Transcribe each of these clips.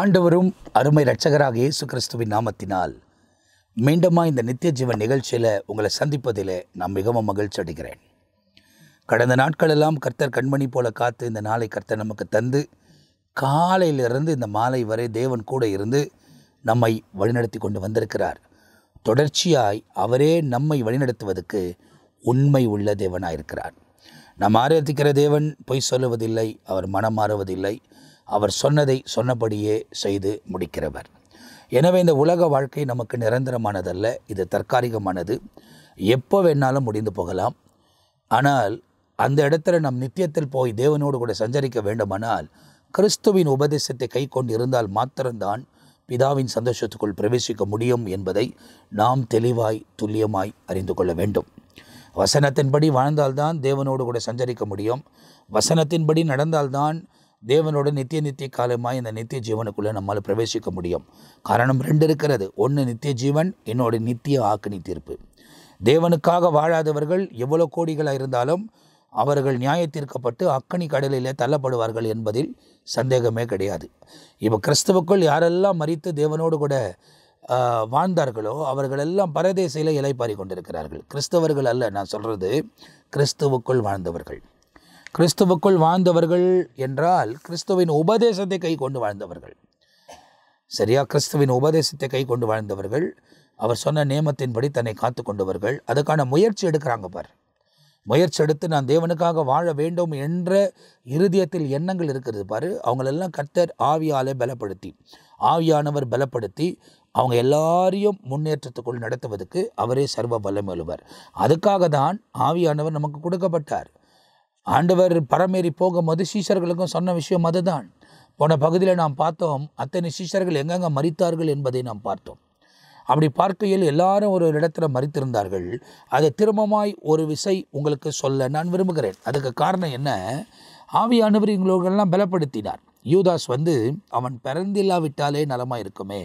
ஆண்டவரும் அருமை இரட்சகராக இயேசு கிறிஸ்துவின் நாமத்தினால் மீண்டுமா இந்த நித்திய ஜீவன் நிகழ்ச்சியில் உங்களை சந்திப்பதில் நான் மிகவும் மகிழ்ச்சி அடைகிறேன். கடந்த நாட்களெல்லாம் கர்த்தர் கண்மணி போல காத்து இந்த நாளை கர்த்தர் நமக்கு தந்து காலையிலிருந்து இந்த மாலை வரை தேவன் கூட இருந்து நம்மை வழிநடத்தி கொண்டு வந்திருக்கிறார். தொடர்ச்சியாய் அவரே நம்மை வழிநடத்துவதற்கு உண்மை உள்ள தேவனாயிருக்கிறார். நாம் ஆராதிக்கிற தேவன் பொய் சொல்லுவதில்லை, அவர் மனம் மாறுவதில்லை, அவர் சொன்னதை சொன்னபடியே செய்து முடிக்கிறவர். எனவே இந்த உலக வாழ்க்கை நமக்கு நிரந்தரமானதல்ல, இது தற்காலிகமானது, எப்போ வேணாலும் முடிந்து போகலாம். ஆனால் அந்த இடத்துல நம் நித்தியத்தில் போய் தேவனோடு கூட சஞ்சரிக்க வேண்டுமானால் கிறிஸ்துவின் உபதேசத்தை கை கொண்டு இருந்தால் மாத்திரம்தான் பிதாவின் சந்தோஷத்துக்குள் பிரவேசிக்க முடியும் என்பதை நாம் தெளிவாய் துல்லியமாய் அறிந்து கொள்ள வேண்டும். வசனத்தின்படி வாழ்ந்தால்தான் தேவனோடு கூட சஞ்சரிக்க முடியும். வசனத்தின்படி நடந்தால்தான் தேவனோட நித்திய காலமாய் இந்த நித்திய ஜீவனுக்குள்ளே நம்மால் பிரவேசிக்க முடியும். காரணம் 2 இருக்கிறது. ஒன்று நித்திய ஜீவன், இன்னொரு நித்திய ஆக்கினி தீர்ப்பு. தேவனுக்காக வாழாதவர்கள் எவ்வளோ கோடிகளாக இருந்தாலும் அவர்கள் நியாய தீர்க்கப்பட்டு அக்கினி கடலிலே தள்ளப்படுவார்கள் என்பதில் சந்தேகமே கிடையாது. இப்போ கிறிஸ்துவுக்குள் யாரெல்லாம் மரித்து தேவனோடு கூட வாழ்ந்தார்களோ அவர்களெல்லாம் பரதேசையில் இலைப்பாரி கொண்டிருக்கிறார்கள். கிறிஸ்தவர்கள் அல்ல நான் சொல்கிறது, கிறிஸ்துவுக்குள் வாழ்ந்தவர்கள். கிறிஸ்துவுக்குள் வாழ்ந்தவர்கள் என்றால் கிறிஸ்துவின் உபதேசத்தை கை கொண்டு வாழ்ந்தவர்கள். சரியா? கிறிஸ்துவின் உபதேசத்தை கை கொண்டு வாழ்ந்தவர்கள், அவர் சொன்ன நியமத்தின்படி தன்னை காத்து கொண்டவர்கள். அதுக்கான முயற்சி எடுக்கிறாங்க பார். முயற்சி எடுத்து நான் தேவனுக்காக வாழ வேண்டும் என்ற இருதயத்தில் எண்ணங்கள் இருக்கிறது பாரு. அவங்களெல்லாம் கர்த்தர் ஆவியாலே பலப்படுத்தி, ஆவியானவர் பலப்படுத்தி அவங்க எல்லாரையும் முன்னேற்றத்துக்குள் நடத்துவதற்கு அவரே சர்வ வல்லமையுள்ளவர். அதுக்காக தான் ஆவியானவர் நமக்கு கொடுக்கப்பட்டார். ஆண்டவர் பரமேறி போகும்போது சீஷர்களுக்கும் சொன்ன விஷயம் அதுதான். போன பகுதியில் நாம் பார்த்தோம், அத்தனை சீஷர்கள் எங்கெங்கே மரித்தார்கள் என்பதை நாம் பார்த்தோம். அப்படி பார்க்கையில் எல்லாரும் ஒரு இடத்துல மரித்திருந்தார்கள். அதை திரும்பமாய் ஒரு விசை உங்களுக்கு சொல்ல நான் விரும்புகிறேன். அதுக்கு காரணம் என்ன? ஆவியானவர் எங்களோடெல்லாம் பலப்படுத்தினார். யூதாஸ் அவன் பிறந்தில்லாவிட்டாலே நலமாக இருக்குமே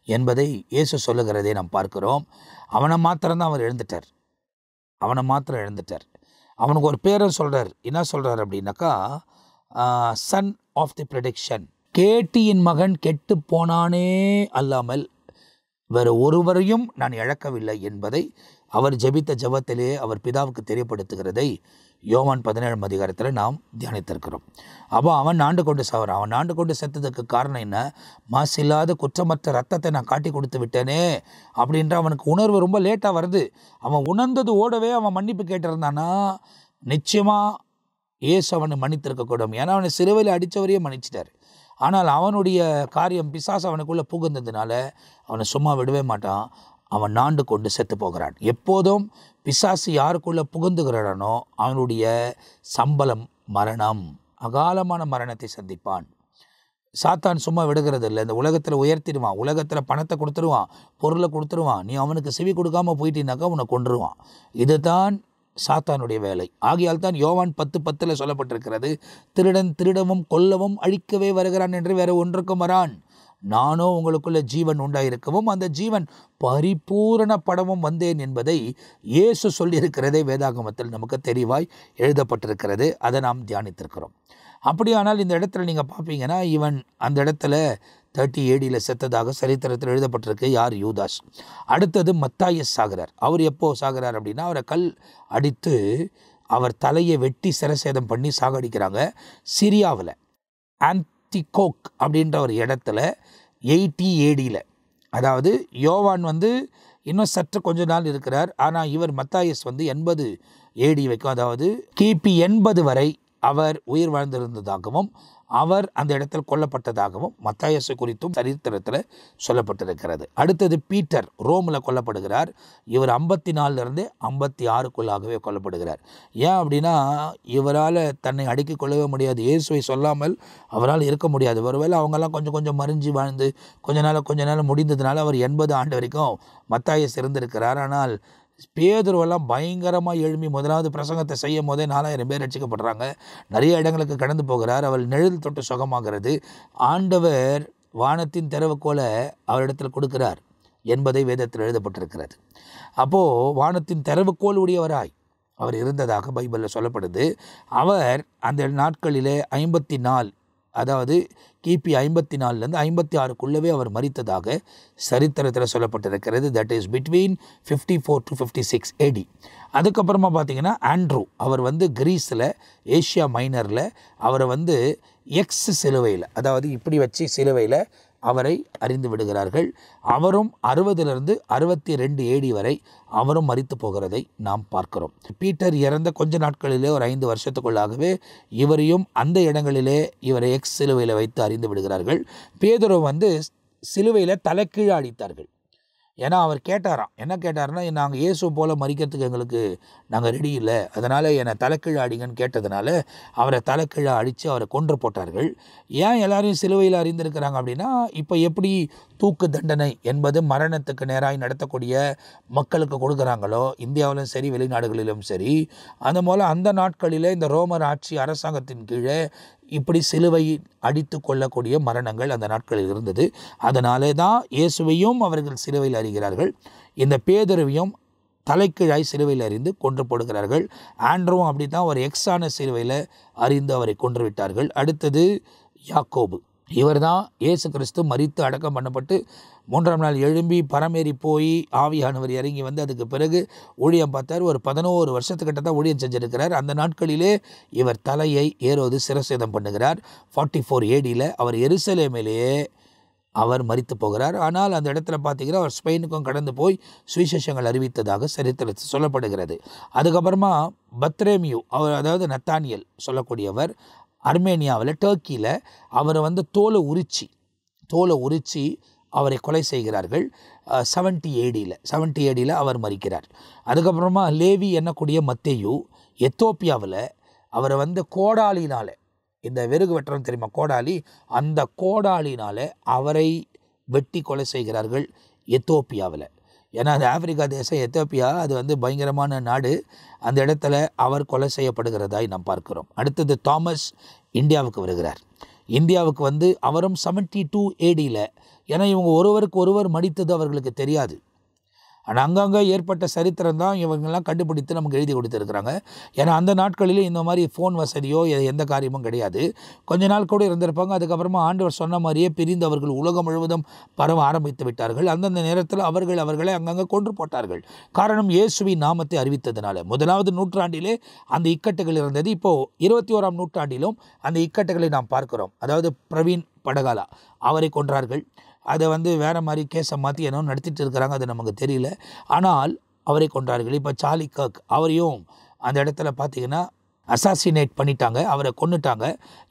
என்பதை இயேசு சொல்லுகிறதை நாம் பார்க்கிறோம். அவனை மாத்திரம்தான் அவர் எழுந்துட்டார். அவனுக்கு ஒரு பேரை சொல்கிறார். என்ன சொல்கிறார் அப்படின்னாக்கா, சன் ஆஃப் தி ப்ரெடிக்ஷன். கேட்டியின் மகன் கெட்டு போனானே அல்லாமல் வேறு ஒருவரையும் நான் இழக்கவில்லை என்பதை அவர் ஜெபித்த ஜெபத்திலே அவர் பிதாவுக்கு தெரியப்படுத்துகிறதை யோவான் 17 அதிகாரத்தில் நாம் தியானித்திருக்கிறோம். அப்போ அவன் ஆண்டு கொண்டு சாவறான். அவன் ஆண்டு கொண்டு செத்ததுக்கு காரணம் என்ன? மாசில்லாத குற்றமற்ற ரத்தத்தை நான் காட்டி கொடுத்து விட்டேனே அப்படின்ற அவனுக்கு உணர்வு ரொம்ப லேட்டாக வருது. அவன் உணர்ந்தது ஓடவே அவன் மன்னிப்பு கேட்டிருந்தானா நிச்சயமாக இயேசு அவனை மன்னித்திருக்கக்கூடும். ஏன்னா அவனை சிறுவையில் அடித்தவரையே மன்னிச்சிட்டார். ஆனால் அவனுடைய காரியம் பிசாசு அவனுக்குள்ளே புகுந்ததுனால அவனை சும்மா விடவே மாட்டான். அவன் நாண்டு கொண்டு செத்து போகிறான். எப்போதும் பிசாசு யாருக்குள்ளே புகுந்துகிறானோ அவனுடைய சம்பளம் மரணம், அகாலமான மரணத்தை சந்திப்பான். சாத்தான் சும்மா விடுகிறது இல்லை. இந்த உலகத்தில் உயர்த்திடுவான், உலகத்தில் பணத்தை கொடுத்துருவான், பொருளை கொடுத்துருவான். நீ அவனுக்கு செவி கொடுக்காமல் போயிட்டீனாக்கா உன்னை கொன்றுவான். இதுதான் சாத்தானுடைய வேலை. ஆகையால் தான் யோவான் 10:10 சொல்லப்பட்டிருக்கிறது, திருடன் திருடவும் கொல்லவும் அழிக்கவே வருகிறான் என்று வேறு ஒன்றுக்கும் வரான். நானோ உங்களுக்குள்ள ஜீவன் உண்டாயிருக்கவும் அந்த ஜீவன் பரிபூரணப்படவும் வந்தேன் என்பதை இயேசு சொல்லியிருக்கிறதை வேதாகமத்தில் நமக்கு தெளிவாய் எழுதப்பட்டிருக்கிறது. அதை நாம் தியானித்திருக்கிறோம். அப்படியானால் இந்த இடத்துல நீங்கள் பார்ப்பீங்கன்னா இவன் அந்த இடத்துல 30 AD செத்ததாக சரித்திரத்தில் எழுதப்பட்டிருக்கு. யார்? யூதாஸ். அடுத்தது மத்தாயஸ் சாகிறார். அவர் எப்போ சாகிறார் அப்படின்னா, அவரை கல் அடித்து அவர் தலையை வெட்டி சிரசேதம் பண்ணி சாகடிக்கிறாங்க. சிரியாவில் ஆன்டிகோக் அப்படின்ற ஒரு இடத்துல 80 AD. அதாவது யோவான் இன்னும் சற்று கொஞ்ச நாள் இருக்கிறார். ஆனால் இவர் மத்தாயஸ் 80 AD வைக்கும், அதாவது கிபி 80 வரை அவர் உயிர் வாழ்ந்திருந்ததாகவும் அவர் அந்த இடத்தில் கொல்லப்பட்டதாகவும் மத்தாயசு குறித்தும் சரித்திரத்தில் சொல்லப்பட்டிருக்கிறது. அடுத்தது பீட்டர் ரோமில் கொல்லப்படுகிறார். இவர் 54 56 கொல்லப்படுகிறார். ஏன் அப்படின்னா இவரால் தன்னை அடுக்கிக் கொள்ளவே முடியாது. இயேசுவை சொல்லாமல் அவரால் இருக்க முடியாது. ஒருவேளை அவங்கெல்லாம் கொஞ்சம் கொஞ்சம் மறிஞ்சு வாழ்ந்து கொஞ்ச நாள் முடிந்ததுனால அவர் 80 ஆண்டு வரைக்கும் மத்தாயஸ் இருந்திருக்கிறார். ஆனால் பேதுருவெல்லாம் பயங்கரமாக எழும்பி முதலாவது பிரசங்கத்தை செய்யும் போதே 4000 பேர் ரட்சிக்கப்படுறாங்க. நிறைய இடங்களுக்கு கடந்து போகிறார். அவள் நிழல் தொட்டு சுகமாகிறது. ஆண்டவர் வானத்தின் திறவுகோல அவரிடத்தில் கொடுக்கிறார் என்பதை வேதத்தில் எழுதப்பட்டிருக்கிறது. அப்போது வானத்தின் திறவுகோல் உடையவராய் அவர் இருந்ததாக பைபிளில் சொல்லப்படுது. அவர் அந்த நாட்களிலே 54 அதாவது கிபி 54லேருந்து 56க்குள்ளவே அவர் மரித்ததாக சரித்திரத்தில் சொல்லப்பட்டிருக்கிறது. That is between 54 to 56 AD. அதுக்கப்புறமா பார்த்தீங்கன்னா ஆண்ட்ரூ, அவர் வந்து கிரீஸில் ஏஷியா மைனரில் அவரை வந்து எக்ஸ் சிலுவையில், அதாவது இப்படி வச்சு சிலுவையில் அவரை அறிந்து விடுகிறார்கள். அவரும் 60லிருந்து 62 AD வரை அவரும் மரித்து போகிறதை நாம் பார்க்கிறோம். பீட்டர் இறந்த கொஞ்ச நாட்களிலே ஒரு 5 வருஷத்துக்குள்ளாகவே இவரையும் அந்த இடங்களிலே இவரை எக்ஸ் சிலுவையில் வைத்து அறிந்து விடுகிறார்கள். பேதுரு வந்து சிலுவையில் தலைக்கீழ அடித்தார்கள். ஏன்னா அவர் கேட்டாராம், என்ன கேட்டார்னா, நாங்கள் இயேசு போல் மரிக்கிறதுக்கு எங்களுக்கு நாங்கள் ரெடி இல்லை, அதனால் என்னை தலைக்கீழ அடிங்கன்னு கேட்டதுனால அவரை தலைக்கீழ அடித்து அவரை கொன்று போட்டார்கள். ஏன் எல்லாரையும் சிலுவையில் அறிந்திருக்கிறாங்க அப்படின்னா, இப்போ எப்படி தூக்கு தண்டனை என்பது மரணத்துக்கு நேராக நடத்தக்கூடிய மக்களுக்கு கொடுக்குறாங்களோ இந்தியாவிலும் சரி வெளிநாடுகளிலும் சரி, அந்த போல் அந்த நாட்களில் இந்த ரோமர் ஆட்சி அரசாங்கத்தின் கீழே இப்படி சிலுவை அடித்து கொள்ளக்கூடிய மரணங்கள் அந்த நாட்களில் இருந்தது. அதனாலே தான் இயேசுவையும் அவர்கள் சிலுவையில் அறிகிறார்கள், இந்த பேதுருவையும் தலைக்கீழாய் சிலுவையில் அறிந்து கொன்று போடுகிறார்கள். ஆண்ட்ரூவும் அப்படி தான் ஒரு எக்ஸான சிலுவையில் அறிந்து அவரை கொன்று விட்டார்கள். அடுத்தது யாக்கோபு, இவர் தான் இயேசு கிறிஸ்து மரித்து அடக்கம் பண்ணப்பட்டு 3ஆம் நாள் எழும்பி பரமேறி போய் ஆவியானவர் இறங்கி வந்து அதுக்கு பிறகு ஊழியம் பார்த்தார். ஒரு 11 வருஷத்துக்கிட்ட தான் ஊழியம் செஞ்சிருக்கிறார். அந்த நாட்களிலே இவர் தலையை ஏரோது சிரசேதம் பண்ணுகிறார். 44 ADயில் அவர் எருசலேமிலேயே அவர் மரித்து போகிறார். ஆனால் அந்த இடத்துல பார்த்தீங்கன்னா அவர் ஸ்பெயினுக்கும் கடந்து போய் சுவிசேஷங்கள் அறிவித்ததாக சரித்திரத்தில் சொல்லப்படுகிறது. அதுக்கப்புறமா பத்ரேமியூ, அவர் அதாவது நத்தானியல் சொல்லக்கூடியவர் அர்மேனியாவில் டர்க்கியில் அவரை வந்து தோலை உரிச்சி அவரை கொலை செய்கிறார்கள். 70 ADயில் அவர் மரிக்கிறார். அதுக்கப்புறமா லேவி என்னக்கூடிய மத்தேயு எத்தோப்பியாவில் அவரை வந்து கோடாலினால், இந்த வெறுகு வெட்டுறோம் தெரியுமா கோடாலி, அந்த கோடாலினால் அவரை வெட்டி கொலை செய்கிறார்கள் எத்தோப்பியாவில். ஏன்னா அது ஆப்பிரிக்கா தேசம், எத்தோப்பியா அது வந்து பயங்கரமான நாடு. அந்த இடத்துல அவர் கொலை செய்யப்படுகிறதாய் நாம் பார்க்கிறோம். அடுத்தது தாமஸ் இந்தியாவுக்கு வருகிறார். இந்தியாவுக்கு வந்து அவரும் 72 ADயில், ஏன்னா இவங்க ஒருவருக்கு ஒருவர் மடித்தது அவர்களுக்கு தெரியாது. ஆனால் அங்கங்கே ஏற்பட்ட சரித்திரம் தான் இவங்கெல்லாம் கண்டுபிடித்து நமக்கு எழுதி கொடுத்துருக்குறாங்க. ஏன்னா அந்த நாட்களில் இந்த மாதிரி ஃபோன் வசதியோ எந்த காரியமும் கிடையாது. கொஞ்ச நாள் கூட இருந்திருப்பாங்க. அதுக்கப்புறமா ஆண்டவர் சொன்ன மாதிரியே பிரிந்து அவர்கள் உலகம் முழுவதும் பரவ ஆரம்பித்து விட்டார்கள். அந்தந்த நேரத்தில் அவர்களை அங்கங்கே கொன்று போட்டார்கள். காரணம் இயேசுவின் நாமத்தை அறிவித்ததுனால. 1வது நூற்றாண்டிலே அந்த இக்கட்டுகள் இருந்தது. இப்போது 21ஆம் நூற்றாண்டிலும் அந்த இக்கட்டுகளை நாம் பார்க்கிறோம். அதாவது பிரவீன் படகாலா அவரை கொன்றார்கள். அதை வந்து வேறு மாதிரி கேஸை மாற்றி என்ன நடத்திட்டு இருக்கிறாங்க, அது நமக்கு தெரியல. ஆனால் அவரை கொன்றார்கள். இப்போ சார்லி கர்க் அவரையும் அந்த இடத்துல பார்த்திங்கன்னா அசாசினேட் பண்ணிட்டாங்க, அவரை கொன்னுட்டாங்க.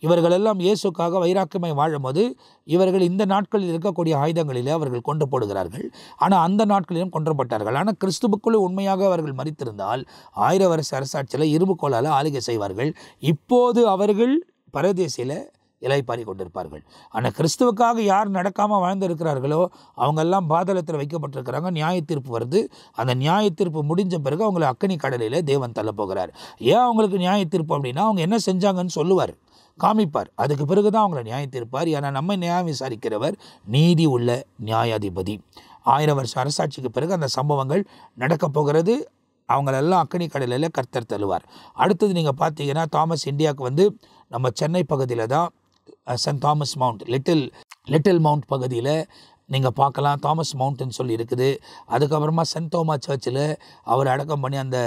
இவர்களெல்லாம் இயேசுக்காக வைராக்கியமாய் வாழும்போது இவர்கள் இந்த நாட்களில் இருக்கக்கூடிய ஆயுதங்களிலே அவர்கள் கொண்டு போடுகிறார்கள். ஆனால் அந்த நாட்களிலும் கொன்றப்பட்டார்கள். ஆனால் கிறிஸ்துவுக்குள்ளே உண்மையாக அவர்கள் மரித்திருந்தால் 1000 வருஷ அரசாட்சியில் இரும்பு கோலால் ஆளுகை செய்வார்கள். இப்போது அவர்கள் பரதேசியில் இலைப்பாரி கொண்டிருப்பார்கள். ஆனால் கிறிஸ்துவுக்காக யார் நடக்காமல் வாழ்ந்திருக்கிறார்களோ அவங்கெல்லாம் பாதாளத்தில் வைக்கப்பட்டிருக்கிறாங்க. நியாய தீர்ப்பு வருது. அந்த நியாய தீர்ப்பு முடிஞ்ச பிறகு அவங்களை அக்கினி கடலில் தேவன் தள்ள போகிறார். ஏன் அவங்களுக்கு நியாய தீர்ப்பு அப்படின்னா, அவங்க என்ன செஞ்சாங்கன்னு சொல்லுவார், காமிப்பார். அதுக்கு பிறகு தான் அவங்களை நியாய தீர்ப்பார். ஏன்னா நம்ம நியாயம் விசாரிக்கிறவர் நீதி உள்ள நியாயாதிபதி. 1000 வருஷம் அரசாட்சிக்கு பிறகு அந்த சம்பவங்கள் நடக்கப் போகிறது. அவங்களெல்லாம் அக்கினி கடலில் கர்த்தர் தள்ளுவார். அடுத்தது நீங்கள் பார்த்தீங்கன்னா தாமஸ் இந்தியாவுக்கு வந்து நம்ம சென்னை பகுதியில் தான் Saint Thomas Mount, little mount பகுதியில் நீங்கள் பார்க்கலாம். தாமஸ் மவுண்ட்னு சொல்லி இருக்குது. அதுக்கப்புறமா சென்ட் தோமா சர்ச்சில் அவர் அடக்கம் பண்ணி அந்த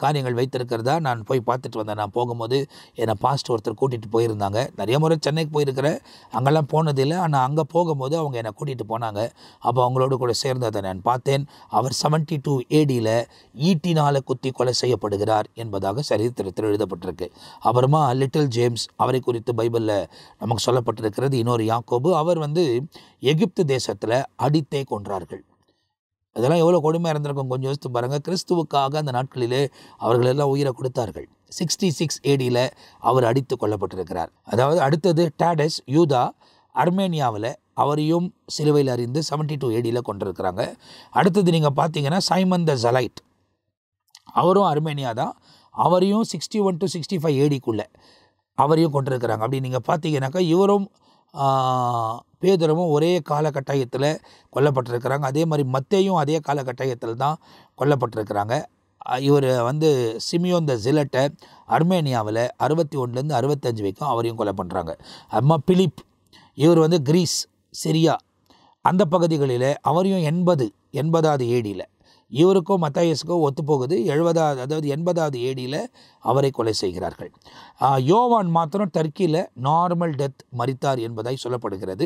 காரியங்கள் வைத்திருக்கிறதா நான் போய் பார்த்துட்டு வந்தேன். நான் போகும்போது என்னை பாஸ்ட் ஒருத்தர் கூட்டிகிட்டு போயிருந்தாங்க. நிறைய முறை சென்னைக்கு போயிருக்கிறேன், அங்கெல்லாம் போனதில்லை. ஆனால் அங்கே போகும்போது அவங்க என்னை கூட்டிகிட்டு போனாங்க. அப்போ அவங்களோடு கூட சேர்ந்ததை நான் பார்த்தேன். அவர் 72 ADயில் ஈட்டினால் குத்தி கொலை செய்யப்படுகிறார் என்பதாக சரித்திரத்தில் எழுதப்பட்டிருக்கு. அப்புறமா லிட்டில் ஜேம்ஸ், அவரை குறித்து பைபிளில் நமக்கு சொல்லப்பட்டிருக்கிறது. இன்னொரு யாக்கோபு, அவர் வந்து எகிப்து தேசத்தில் அடித்தே கொன்றார்கள். அதெல்லாம் எவ்வளோ கொடுமையாக இருந்திருக்கும் கொஞ்சம் யோசித்து பாருங்கள். கிறிஸ்துவுக்காக அந்த நாட்களிலே அவர்கள் எல்லாம் உயிரை கொடுத்தார்கள். 66 ADயில் அவர் அடித்து கொல்லப்பட்டிருக்கிறார். அதாவது அடுத்தது டாடஸ் யூதா, அர்மேனியாவில் அவரையும் சிலுவையில் அறிந்து 72 ADயில் கொண்டிருக்கிறாங்க. அடுத்தது நீங்கள் பார்த்தீங்கன்னா சைமன் த ஜலைட், அவரும் அர்மேனியா தான். அவரையும் 61 to 65 ADக்குள்ளே அவரையும் கொண்டிருக்கிறாங்க. அப்படி நீங்கள் பார்த்தீங்கன்னாக்கா இவரும் பேதுருவும் ஒரே காலகட்டாயத்தில் கொல்லப்பட்டிருக்கிறாங்க. அதே மாதிரி மத்தேயும் அதே காலகட்டாயத்தில் தான் கொல்லப்பட்டிருக்கிறாங்க. இவர் வந்து சிமியோன் த ஜிலட்டை அர்மேனியாவில் 61லேருந்து 65 வரைக்கும் அவரையும் கொலை பண்ணுறாங்க. அம்மா பிலிப், இவர் வந்து கிரீஸ், சிரியா அந்த பகுதிகளில் அவரையும் 80வது ஏடியில் இவருக்கும் மத்தாயியஸுக்கும் ஒத்துப்போகுது. 80வது ஏடியில் அவரை கொலை செய்கிறார்கள். யோவான் மாத்திரம் டர்க்கியில் நார்மல் டெத் மரித்தார் என்பதாய் சொல்லப்படுகிறது.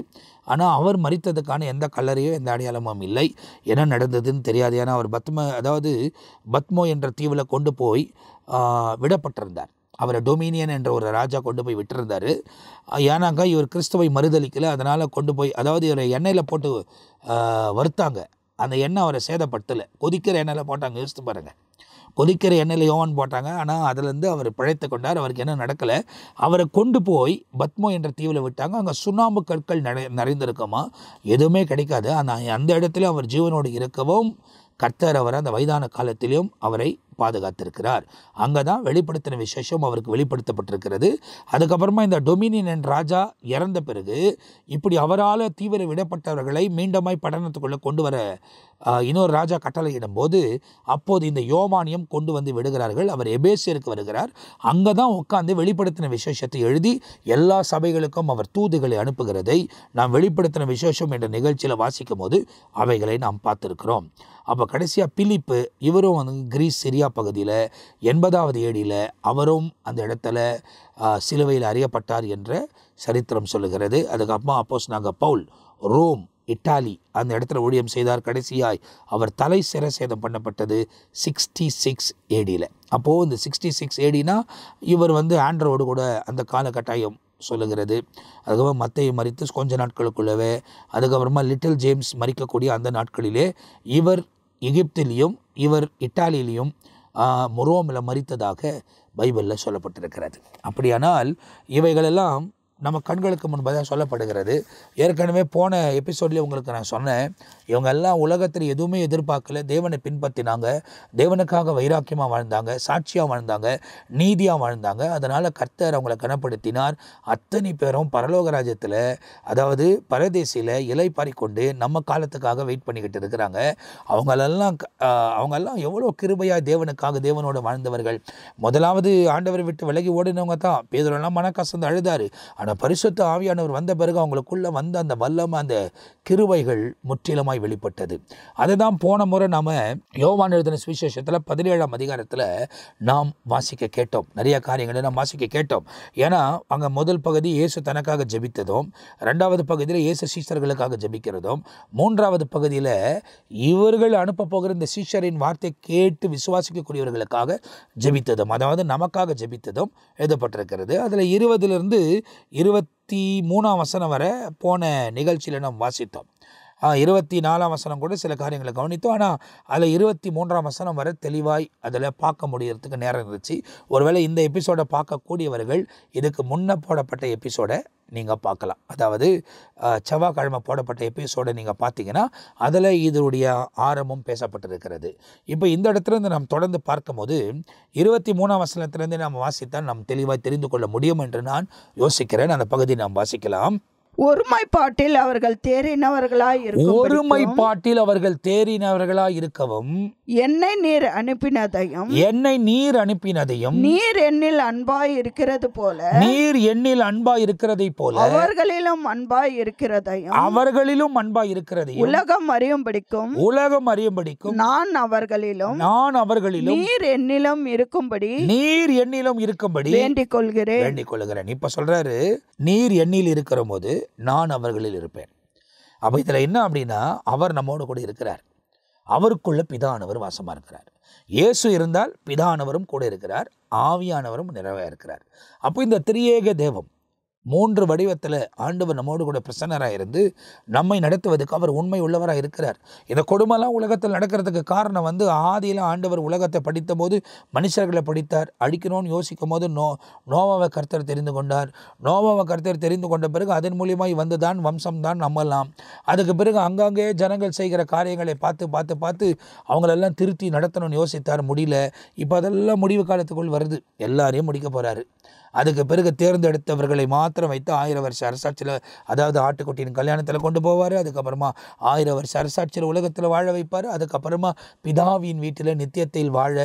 ஆனால் அவர் மரித்ததுக்கான எந்த கல்லறையோ எந்த அடையாளமும் இல்லை. என்ன நடந்ததுன்னு தெரியாது. ஏன்னா அவர் பத்மோ என்ற தீவில் கொண்டு போய் விடப்பட்டிருந்தார். அவரை டொமினியன் என்ற ஒரு ராஜா கொண்டு போய் விட்டுருந்தார். ஏன்னாக்கா இவர் கிறிஸ்துவை மறுதளிக்கலை. அதனால் கொண்டு போய் இவரை எண்ணெயில் போட்டு வறுத்தாங்க. அந்த எண்ணெய் அவரை சேதப்படுத்தலை. கொதிக்கிற எண்ணெயில் போட்டாங்க. யோசித்து பாருங்கள். கொதிக்கிற எண்ணெயில் யோவான் போட்டாங்க. ஆனால் அதிலேருந்து அவர் பிழைத்து கொண்டார். அவருக்கு என்ன நடக்கலை. அவரை கொண்டு போய் பத்மோ என்ற தீவில் விட்டாங்க. அங்கே சுண்ணாம்பு கற்கள் நிறைந்திருக்குமா, எதுவுமே கிடைக்காது. ஆனால் அந்த இடத்துல அவர் ஜீவனோடு இருக்கவும் கர்த்தர் அவர் அந்த வயதான காலத்திலும் அவரை பாதுகாத்திருக்கிறார். அங்கே தான் வெளிப்படுத்தின விசேஷம் அவருக்கு வெளிப்படுத்தப்பட்டிருக்கிறது. அதுக்கப்புறமா இந்த டொமினியன் என்ற ராஜா இறந்த பிறகு இப்படி அவரால் தீவிர விடப்பட்டவர்களை மீண்டுமாய் பட்டணத்துக்குள்ளே கொண்டு வர இன்னொரு ராஜா கட்டளையிடும் போது அப்போது இந்த யோவானையும் கொண்டு வந்து விடுகிறார்கள். அவர் எபேசியருக்கு வருகிறார். அங்கே தான் உட்கார்ந்து வெளிப்படுத்தின விசேஷத்தை எழுதி எல்லா சபைகளுக்கும் அவர் தூதுகளை அனுப்புகிறதை நாம் வெளிப்படுத்தின விசேஷம் என்ற நிகழ்ச்சியில் வாசிக்கும் போது அவைகளை நாம் பார்த்துருக்கிறோம். அப்போ கடைசியாக பிலிப்பு, இவரும் வந்து கிரீஸ் சிரியா பகுதியில் 80வது ஏடியில் அவரும் அந்த இடத்துல சிலுவையில் அறியப்பட்டார் என்ற சரித்திரம் சொல்லுகிறது. அதுக்கப்புறமா அப்போஸ்தலனாகிய பவுல் ரோம், இட்டாலி அந்த இடத்துல ஊழியம் செய்தார். கடைசியாய் அவர் தலை சிரசேதம் பண்ணப்பட்டது 66 ஏடியில். அப்போது இந்த 66 ஏடினா இவர் வந்து ஆண்ட்ரோடு கூட அந்த காலகட்டாயம் சொல்லுகிறது. அதுக்கப்புறம் மத்தேயு மரித்து கொஞ்ச நாட்களுக்குள்ளவே, அதுக்கப்புறமா லிட்டில் ஜேம்ஸ் மரிக்கக்கூடிய அந்த நாட்களிலே இவர் எகிப்திலையும் இவர் இட்டாலியிலையும் ரோமில் மரித்ததாக பைபிளில் சொல்லப்பட்டிருக்கிறது. அப்படியானால் இவைகளெல்லாம் நம்ம கண்களுக்கு முன்பதாக சொல்லப்படுகிறது. ஏற்கனவே போன எபிசோட்லேயே உங்களுக்கு நான் சொன்னேன், இவங்க எல்லாம் உலகத்தில் எதுவுமே எதிர்பார்க்கல, தேவனை பின்பற்றினாங்க, தேவனுக்காக வைராக்கியமாக வாழ்ந்தாங்க, சாட்சியாக வாழ்ந்தாங்க, நீதியாக வாழ்ந்தாங்க. அதனால் கர்த்தர் அவங்களை கனப்படுத்தினார். அத்தனை பேரும் பரலோக ராஜ்யத்தில், அதாவது பரதேசியில் இலை பாரிக்கொண்டு நம்ம காலத்துக்காக வெயிட் பண்ணிக்கிட்டு இருக்கிறாங்க. அவங்கெல்லாம் எவ்வளோ கிருபையாக தேவனோடு வாழ்ந்தவர்கள். முதலாவது ஆண்டவரை விட்டு விலகி ஓடினவங்க தான். பேதுருவெல்லாம் மனக்கசந்து அழுதார். பரிசுத்த ஆவியானவர் வந்த பிறகு அவங்களுக்குள்ள வந்த அந்த வல்லமை, அந்த கிருபைகள் முற்றிலுமாய் வெளிப்பட்டது. அதை தான் போன முறை நாம் யோவான் எழுதின சுவிசேஷத்தில் 17ஆம் அதிகாரத்தில் நாம் வாசிக்க கேட்டோம். நிறைய காரியங்களை நாம் வாசிக்க கேட்டோம். ஏன்னா அங்கே முதல் பகுதி இயேசு தனக்காக ஜெபித்ததும், 2வது பகுதியில் இயேசு சீஷர்களுக்காக ஜெபிக்கிறதும், 3வது பகுதியில் இவர்கள் அனுப்ப போகிற இந்த சீஷரின் வார்த்தை கேட்டு விசுவாசிக்கக்கூடியவர்களுக்காக ஜெபித்ததும், அதாவது நமக்காக ஜெபித்ததும் எழுதப்பட்டிருக்கிறது. அதில் 20லிருந்து 23ஆம் வசனம் வரை போன நிகழ்ச்சியில் நாம் வாசித்தோம். 24ஆம் வசனம் கூட சில காரியங்களை கவனித்தோம். ஆனால் அதில் 23ஆம் வசனம் வரை தெளிவாய் அதில் பார்க்க முடியறதுக்கு நேரம் இருந்துச்சு. ஒருவேளை இந்த எபிசோடை பார்க்கக்கூடியவர்கள் இதுக்கு முன்ன போடப்பட்ட எபிசோடை நீங்கள் பார்க்கலாம். அதாவது செவ்வாய்க்கிழமை போடப்பட்ட எபிசோடை நீங்கள் பார்த்தீங்கன்னா அதில் இதனுடைய ஆரம்பம் பேசப்பட்டிருக்கிறது. இப்போ இந்த இடத்துலேருந்து நாம் தொடர்ந்து பார்க்கும்போது 23ஆம் வசனத்திலேருந்து நாம் வாசித்தால் நாம் தெளிவாய் தெரிந்து கொள்ள முடியும் என்று நான் யோசிக்கிறேன். அந்த பகுதி நாம் வாசிக்கலாம். ஒருமைப்பாட்டில் அவர்கள் தேறினவர்களாய் இருக்கவும் என்னை நீர் அனுப்பினதையும் நீர் என்னில் அன்பாய் இருக்கிறது போல அவர்களிலும் அன்பாய் இருக்கிறதையும் உலகம் அறியும்படிக்கும் நான் அவர்களிலும் நீர் என்னிலும் இருக்கும்படி வேண்டிக் கொள்கிறேன். இப்ப சொல்றாரு, நீர் என்னில் இருக்கிற போது நான் அவர்களில் இருப்பேன். அப்போ இதில் என்ன அப்படின்னா, அவர் நம்மோடு கூட இருக்கிறார். அவருக்குள்ள பிதானவர் வாசமாக இருக்கிறார். இயேசு இருந்தால் பிதானவரும் கூட இருக்கிறார், ஆவியானவரும் நிறைவாக இருக்கிறார். அப்போ இந்த திரியேக தேவம் 3 வடிவத்தில் ஆண்டவர் நம்மோடு கூட பிரசன்னராக இருந்து நம்மை நடத்துவதற்கு அவர் உண்மை உள்ளவராக இருக்கிறார். இந்த கொடுமைலாம் உலகத்தில் நடக்கிறதுக்கு காரணம் வந்து ஆதியில் ஆண்டவர் உலகத்தை படித்த போது மனுஷர்களை படித்தார். அழிக்கணும்னு யோசிக்கும் போது நோவாவை கர்த்தர் தெரிந்து கொண்டார். நோவாவை கர்த்தர் தெரிந்து கொண்ட பிறகு அதன் மூலியமாய் வந்து தான் வம்சம் தான் நம்மலாம். அதுக்கு பிறகு அங்கங்கே ஜனங்கள் செய்கிற காரியங்களை பார்த்து அவங்களெல்லாம் திருத்தி நடத்தணும்னு யோசித்தார், முடியல. இப்போ அதெல்லாம் முடிவு காலத்துக்குள் வருது, எல்லாரையும் முடிக்க போகிறாரு. அதுக்கு பிறகு தேர்ந்தெடுத்தவர்களை மாத்திரம் முத்திரம் வைத்து 1000 வருஷ அரசாட்சியில், அதாவது ஆட்டுக்குட்டியின் கல்யாணத்தில் கொண்டு போவார். அதுக்கப்புறமா 1000 வருஷ அரசாட்சியில் உலகத்தில் வாழ வைப்பார். அதுக்கப்புறமா பிதாவின் வீட்டில் நித்தியத்தில் வாழ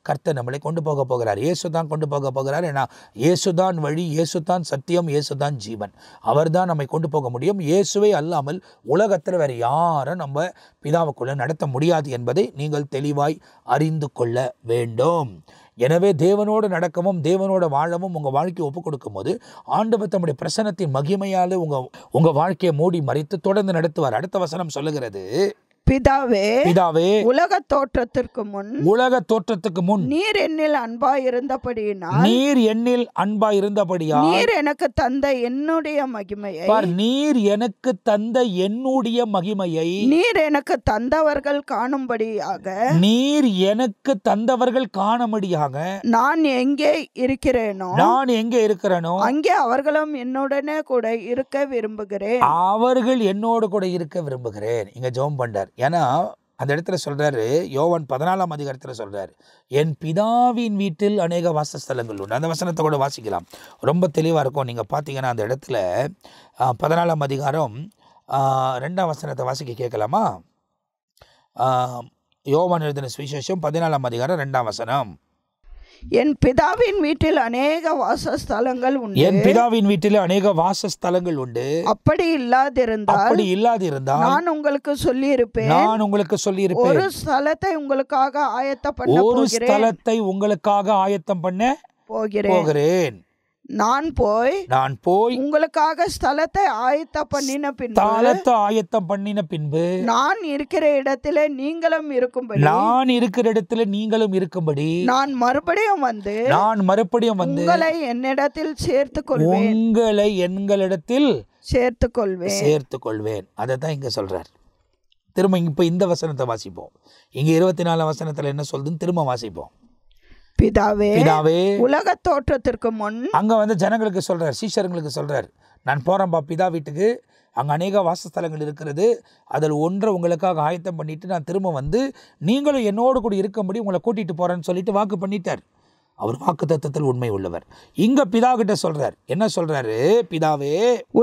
கர்த்தர் நம்மளை கொண்டு போக போகிறார். இயேசு தான் கொண்டு போக போகிறார். ஏன்னா இயேசுதான் வழி, இயேசுதான் சத்தியம், இயேசுதான் ஜீவன். அவர் தான் நம்மை கொண்டு போக முடியும். இயேசுவை அல்லாமல் உலகத்தில் வேறு யாரும் நம்ம பிதாவுக்குள்ளே நடத்த முடியாது என்பதை நீங்கள் தெளிவாய் அறிந்து கொள்ள வேண்டும். எனவே தேவனோடு நடக்கவும் தேவனோட வாழவும் உங்கள் வாழ்க்கையை ஒப்புக் கொடுக்கும் போது ஆண்டவர் தம்முடைய பிரசன்னத்தின் மகிமையால் உங்கள் வாழ்க்கையை மூடி மறைத்து தொடர்ந்து நடத்துவார். அடுத்த வசனம் சொல்லுகிறது, பிதாவே, பிதாவே, உலக தோற்றத்திற்கு முன் நீர் என்னில் அன்பாய் இருந்தபடியினால் நீர் எனக்கு தந்த என்னுடைய மகிமையை நீர் எனக்கு தந்தவர்கள் காணும்படியாக நான் எங்கே இருக்கிறேனோ அங்கே அவர்களும் என்னுடனே கூட இருக்க விரும்புகிறேன். அவர்கள் என்னோடு கூட இருக்க விரும்புகிறேன். இங்க ஜெபம் பண்றார். ஏன்னா அந்த இடத்துல சொல்றாரு, யோவான் 14ஆம் அதிகாரத்தில் சொல்றாரு, என் பிதாவின் வீட்டில் அநேக வாசஸ்தலங்கள் உண்டு. அந்த வசனத்தை கூட வாசிக்கலாம், ரொம்ப தெளிவாக இருக்கும். நீங்கள் பார்த்தீங்கன்னா அந்த இடத்துல 14ஆம் அதிகாரம் 2ஆம் வசனத்தை வாசிக்க கேட்கலாமா? யோவான் எழுதின சுவிசேஷம் 14ஆம் அதிகாரம் 2ஆம் வசனம். என் பிதாவின் வீட்டில் அநேக வாசஸ்தலங்கள் உண்டு. என் பிதாவின் வீட்டில் அநேக வாசஸ்தலங்கள் உண்டு. அப்படி இல்லாதிருந்தால் நான் உங்களுக்கு சொல்லியிருப்பேன். ஒரு ஸ்தலத்தை உங்களுக்காக ஆயத்தம் பண்ண போகிறேன். நான் போய் உங்களுக்காக ஸ்தலத்தை ஆயத்தம் பண்ணின பின்பு நான் இருக்கிற இடத்திலே நீங்களும் இருக்கும்படி நான் மறுபடியும் வந்து உங்களை என்னிடத்தில் சேர்த்துக் கொள்வேன். அதை தான் இங்க சொல்றார். திரும்ப இப்ப இந்த வசனத்தை வாசிப்போம். இங்க 24ஆம் வசனத்துல என்ன சொல்லுதுன்னு திரும்ப வாசிப்போம். பிதாவே, உலக தோற்றத்திற்கு முன் அங்க வந்து ஜனங்களுக்கு சொல்றார், சீஷர்களுக்கு சொல்றார், நான் போறேன்பா பிதா வீட்டுக்கு, அங்க அநேக வாசஸ்தலங்கள் இருக்கிறது, அதில் ஒன்றை உங்களுக்காக ஆயத்தம் பண்ணிட்டு நான் திரும்ப வந்து நீங்களும் என்னோடு கூட இருக்கும்படி உங்களை கூட்டிட்டு போறேன்னு சொல்லிட்டு வாக்கு பண்ணிட்டார். அவர் வாக்கு தத்தத்தில் உண்மை உள்ளவர். இங்க பிதா கிட்ட சொல்றார், என்ன சொல்றாரு? பிதாவே,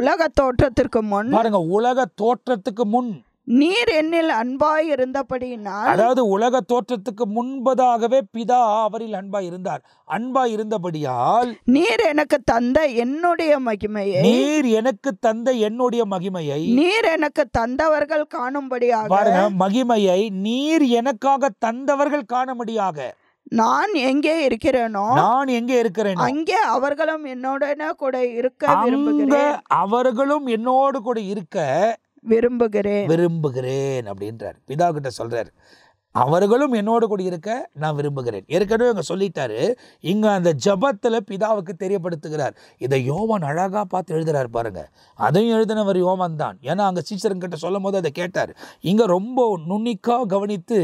உலக தோற்றத்திற்கு முன், பாருங்க, உலக தோற்றத்துக்கு முன் நீர் என்னில் அன்பாய் இருந்தபடியினால், அதாவது உலக தோற்றத்துக்கு முன்பதாகவே பிதா அவரில் அன்பாய் இருந்தபடியால் நீர் எனக்கு தந்த என்னுடைய மகிமையை நீர் எனக்கு தந்தவர்கள் காணும்படியாக, பாருங்க, மகிமையை நீர் எனக்காக தந்தவர்கள் காணும்படியாக நான் எங்கே இருக்கிறேனோ அங்கே அவர்களும் என்னோட கூட இருக்க விரும்புகிறேன் அப்படின்றார். பிதா கிட்ட சொல்றார், அவர்களும் என்னோடு கூட இருக்க நான் விரும்புகிறேன். ஏற்கனவே அங்க சொல்லிட்டாரு. இங்க அந்த ஜபத்துல பிதாவுக்கு தெரியப்படுத்துகிறார். இதை யோவான் அழகா பார்த்து எழுதுறாரு பாருங்க. அதையும் எழுதினவர் யோவான் தான். ஏன்னா அங்க சீசரங்கிட்ட சொல்லும் போது அதை கேட்டார். இங்க ரொம்ப நுண்ணிக்கா கவனித்து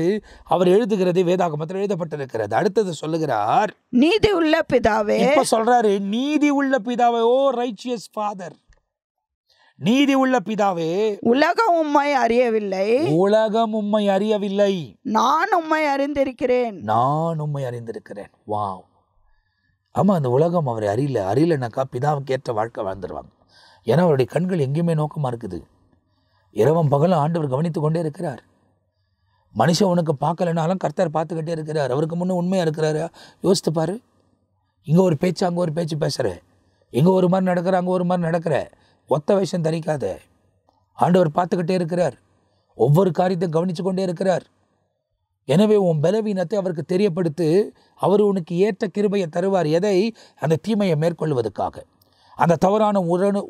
அவர் எழுதுகிறதே வேதாகமத்தில் எழுதப்பட்டிருக்கிறது. அடுத்தது சொல்லுகிறார், நீதி உள்ள பிதாவே. இப்ப சொல்றாரு, நீதி உள்ள பிதாவே, ஓ ரைச்சியஸ் ஃபாதர், நீதி உள்ள பிதாவே, உலகம் உம்மை அறியவில்லை, நான் உம்மை அறிந்திருக்கிறேன். வாவ். ஆமா, அந்த உலகம் அவரை அறியலனாக்கா பிதாவுக்கு ஏற்ற வாழ்க்கை வாழ்ந்துருவாங்க. ஏன்னா அவருடைய கண்கள் எங்கேயுமே நோக்கமா இருக்குது. இரவும் பகலும் ஆண்டவர் கவனித்து கொண்டே இருக்கிறார். மனுஷன் உனக்கு பார்க்கலனாலும் கர்த்தர் பார்த்துக்கிட்டே இருக்கிறார். அவருக்கு முன்னே உண்மையா இருக்கிறாரு. யோசித்து பாரு. இங்க ஒரு பேச்சு அங்க ஒரு பேச்சு பேசுற, இங்க ஒரு மாதிரி நடக்கிற அங்க ஒரு மாதிரி நடக்கிற, ஒத்த வேஷம் தரிக்காத. ஆண்டவர் பார்த்துக்கிட்டே இருக்கிறார். ஒவ்வொரு காரியத்தையும் கவனித்து கொண்டே இருக்கிறார். எனவே உன் பலவீனத்தை அவருக்கு தெரியப்படுத்து. அவர் உனக்கு ஏற்ற கிருபையை தருவார். எதை? அந்த தீமையை மேற்கொள்வதற்காக. அந்த தவறான